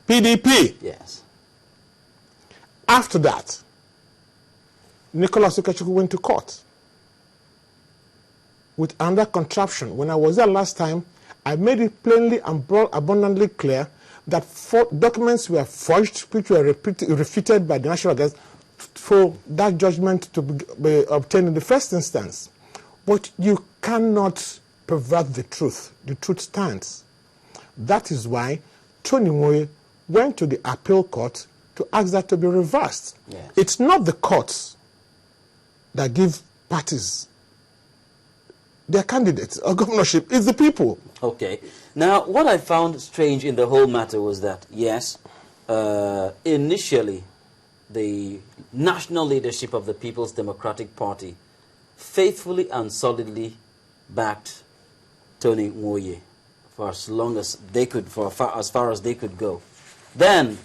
PDP. Yes. After that, Nicholas Ukachukwu went to court with another contraption. When I was there last time, I made it plainly and abundantly clear that documents were forged, which were refuted by the National Guard for that judgment to be obtained in the first instance. But you cannot pervert the truth. The truth stands. That is why Tony Nwoye went to the appeal court to ask that to be reversed. Yes. It's not the courts that give parties their candidates or governorship, it's the people. Okay. Now, what I found strange in the whole matter was that, yes, initially, the national leadership of the People's Democratic Party faithfully and solidly backed Tony Nwoye for as long as they could, as far as they could go. Then,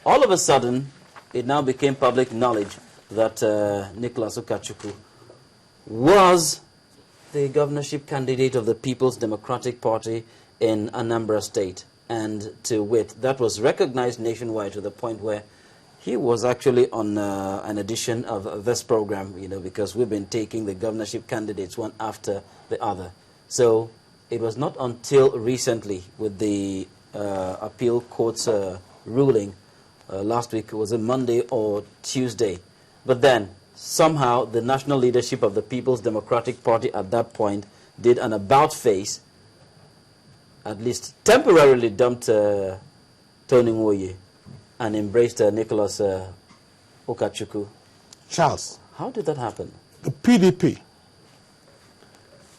all of a sudden, it now became public knowledge that Nicholas Ukachukwu was the governorship candidate of the People's Democratic Party in Anambra State. And to wit, that was recognized nationwide to the point where he was actually on an edition of this program, you know, because we've been taking the governorship candidates one after the other. So it was not until recently with the appeal court's ruling last week, was it Monday or Tuesday, but then somehow the national leadership of the People's Democratic Party at that point did an about-face, at least temporarily dumped Tony Nwoye and embraced Nicholas Ukachukwu. Charles. How did that happen? The PDP,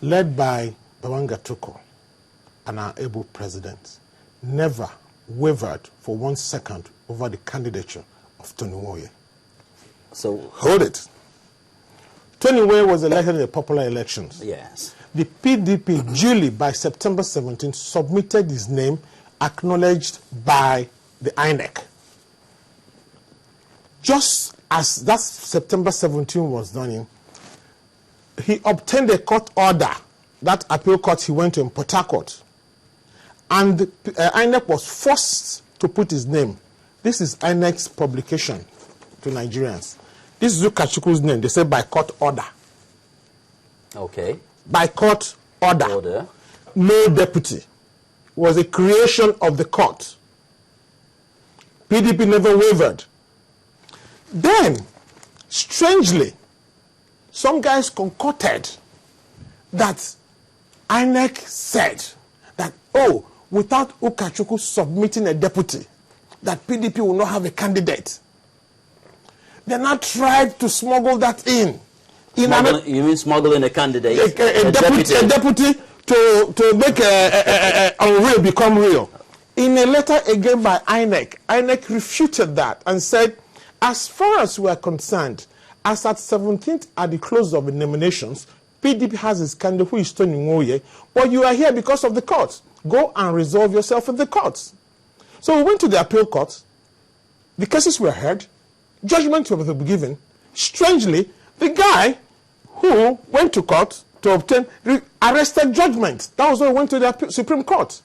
led by Babanga Tuko, and our able president, never wavered for 1 second over the candidature of Tony Nwoye. So hold it. Tony Nwoye was elected in the popular elections. Yes. The PDP duly by September 17th submitted his name, acknowledged by the INEC. Just as that September 17 was done, he obtained a court order, that appeal court he went to in Port Harcourt, and INEC was forced to put his name. This is INEC's publication to Nigerians. This is Ukachukwu's name. They say by court order. Okay. By court order. No deputy. It was a creation of the court. PDP never wavered. Then, strangely, some guys concocted that INEC said that, oh, without Ukachukwu submitting a deputy, that PDP will not have a candidate. They now tried to smuggle that in. You mean smuggling a candidate? A deputy to make unreal become real. In a letter again by INEC, INEC refuted that and said, as far as we are concerned, as at 17th at the close of the nominations, PDP has its candidate who is Tony Nwoye, but you are here because of the courts. Go and resolve yourself in the courts. So we went to the appeal court. The cases were heard. Judgment was given. Strangely, the guy who went to court to obtain arrested judgment. That was why he went to the Supreme Court.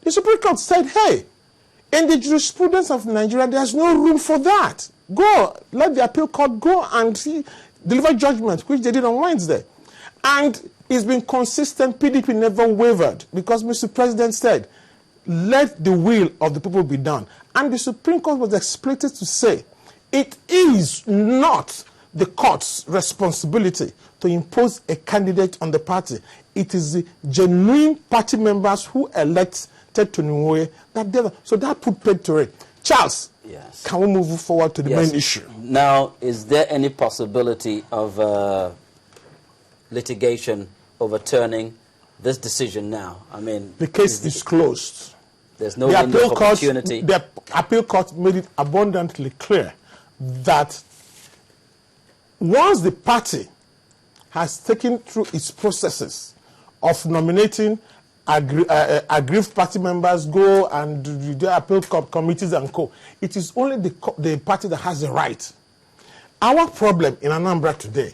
The Supreme Court said, hey, in the jurisprudence of Nigeria, there's no room for that. Go, let the appeal court go and deliver judgment, which they did on Wednesday. And it's been consistent. PDP never wavered because Mr. President said, let the will of the people be done. And the Supreme Court was explicit to say, it is not the court's responsibility to impose a candidate on the party. It is the genuine party members who elected Tony Nwoye that did. So that put paid to it. Charles, yes. Can we move forward to the main issue? Now, is there any possibility of litigation overturning this decision now? I mean, the case is closed. There's no window of opportunity. The appeal court made it abundantly clear that once the party has taken through its processes of nominating aggrieved party members, go and do the appeal committees and co, it is only the party that has the right. Our problem in Anambra today,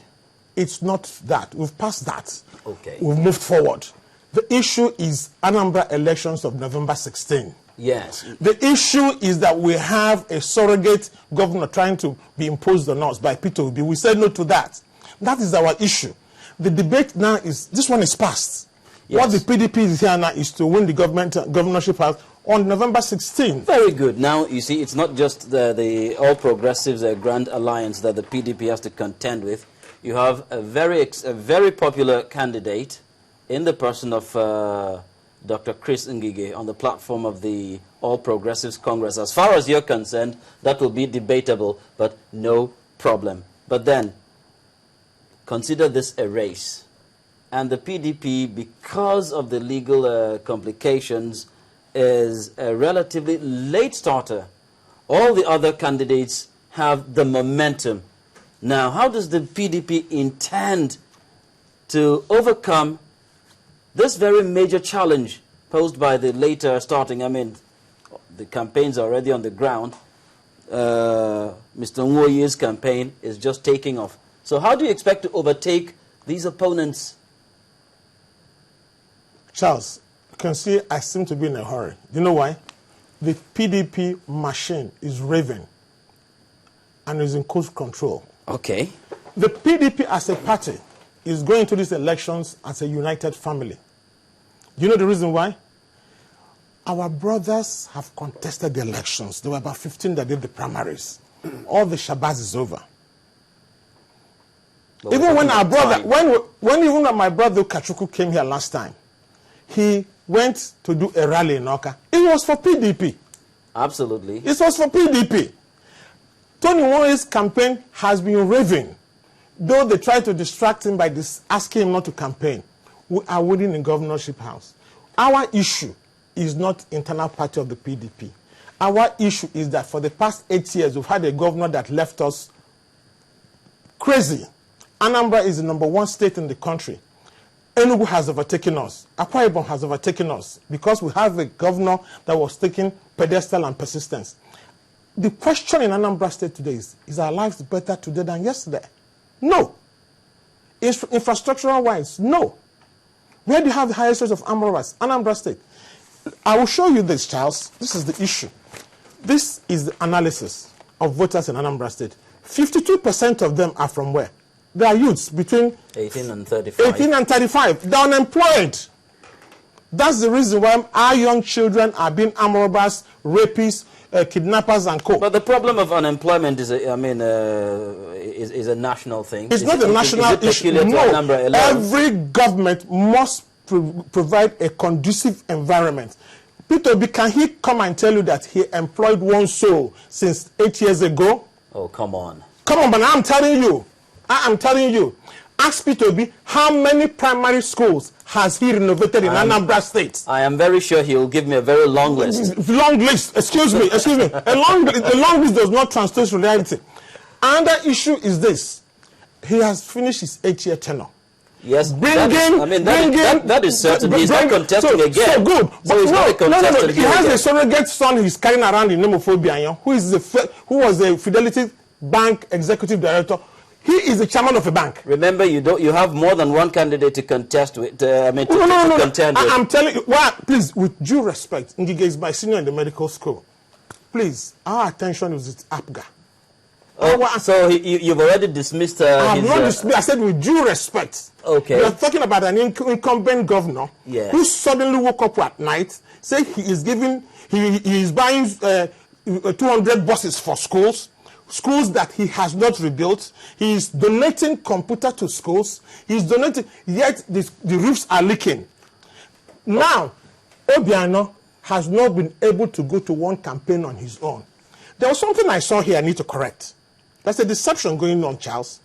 it's not that. We've passed that. Okay. We've moved forward. The issue is Anambra elections of November 16. Yes. The issue is that we have a surrogate governor trying to be imposed on us by Peter Obi. We said no to that. That is our issue. The debate now is, this one is past. Yes. What the PDP is here now is to win the governorship house on November 16th. Very good. Now, you see, it's not just the All Progressives Grand Alliance that the PDP has to contend with. You have a very popular candidate in the person of Dr. Chris Ngige on the platform of the All Progressives Congress. As far as you're concerned, that will be debatable, but no problem. But then, consider this a race. And the PDP, because of the legal complications, is a relatively late starter. All the other candidates have the momentum. Now, how does the PDP intend to overcome this very major challenge posed by the later starting? I mean, the campaign's already on the ground. Mr. Nwoye's campaign is just taking off. So how do you expect to overtake these opponents? Charles, you can see I seem to be in a hurry. Do you know why? The PDP machine is raving and is in close control. Okay. The PDP as a party is going into these elections as a united family. Do you know the reason why? Our brothers have contested the elections. There were about 15 that did the primaries. All the shabazz is over. But even when our brother, even when my brother Kachuku came here last time, he went to do a rally in Oka. It was for PDP. Absolutely. It was for PDP. Tony Nwoye's campaign has been raving. Though they tried to distract him by asking him not to campaign. We are winning the governorship house. Our issue is not internal party of the PDP. Our issue is that for the past 8 years, we've had a governor that left us crazy. Anambra is the #1 state in the country. Enugu has overtaken us. Akwa Ibom has overtaken us because we have a governor that was taking pedestal and persistence. The question in Anambra State today is our lives better today than yesterday? No. Infrastructural-wise, no. Where do you have the highest rate of armed robbers? Anambra State. I will show you this, Charles. This is the issue. This is the analysis of voters in Anambra State. 52% of them are from where? They are youths between 18 and 35. 18 and 35. They're unemployed. That's the reason why our young children are being armed robbers, rapists, kidnappers, and co. But the problem of unemployment is, is a national thing. It's not a national issue. No, every government must provide a conducive environment. Peter Obi, can he come and tell you that he employed one soul since 8 years ago? Oh, come on. Come on, but I'm telling you. I am telling you. Ask Peter Obi, how many primary schools has he renovated in Anambra State? I am very sure he will give me a very long list. Long list. Excuse me. A long list does not translate to reality. Another issue is this. He has finished his 8-year tenure. Yes, that is certain. He's not contesting again. So good. So he's not contesting again. He has a surrogate son he's carrying around the name of Obianyo, who was the Fidelity Bank executive director. He is the chairman of a bank. Remember, you have more than one candidate to contest with. Contend with. I'm telling you. Well, please, with due respect, Ngige is my senior in the medical school. Please, our attention is with APGA. Oh, so you've already dismissed I have not dismissed. I said with due respect. Okay. You're talking about an incumbent governor who suddenly woke up at night, say he is buying 200 buses for schools that he has not rebuilt. He is donating computer to schools. He is donating, yet the roofs are leaking. Now, Obiano has not been able to go to one campaign on his own. There was something I saw here I need to correct. There's a deception going on, Charles.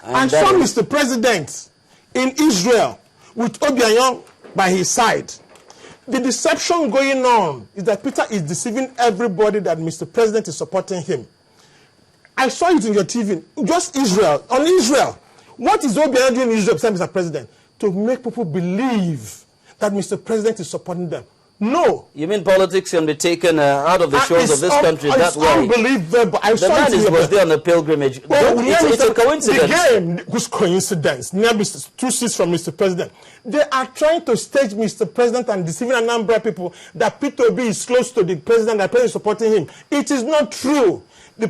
And so Mr. President in Israel with Obiano by his side. The deception going on is that Peter is deceiving everybody that Mr. President is supporting him. I saw it in your TV. Just Israel. On Israel. What is Obiano doing in Israel, Mr. President? To make people believe that Mr. President is supporting them. No. You mean politics can be taken out of the shores of this country that way? It's unbelievable. The man was there on a pilgrimage. It's a coincidence. The game was coincidence. 2 seats from Mr. President. They are trying to stage Mr. President and deceiving a number of people that P2B is close to the president, that the president is supporting him. It is not true. The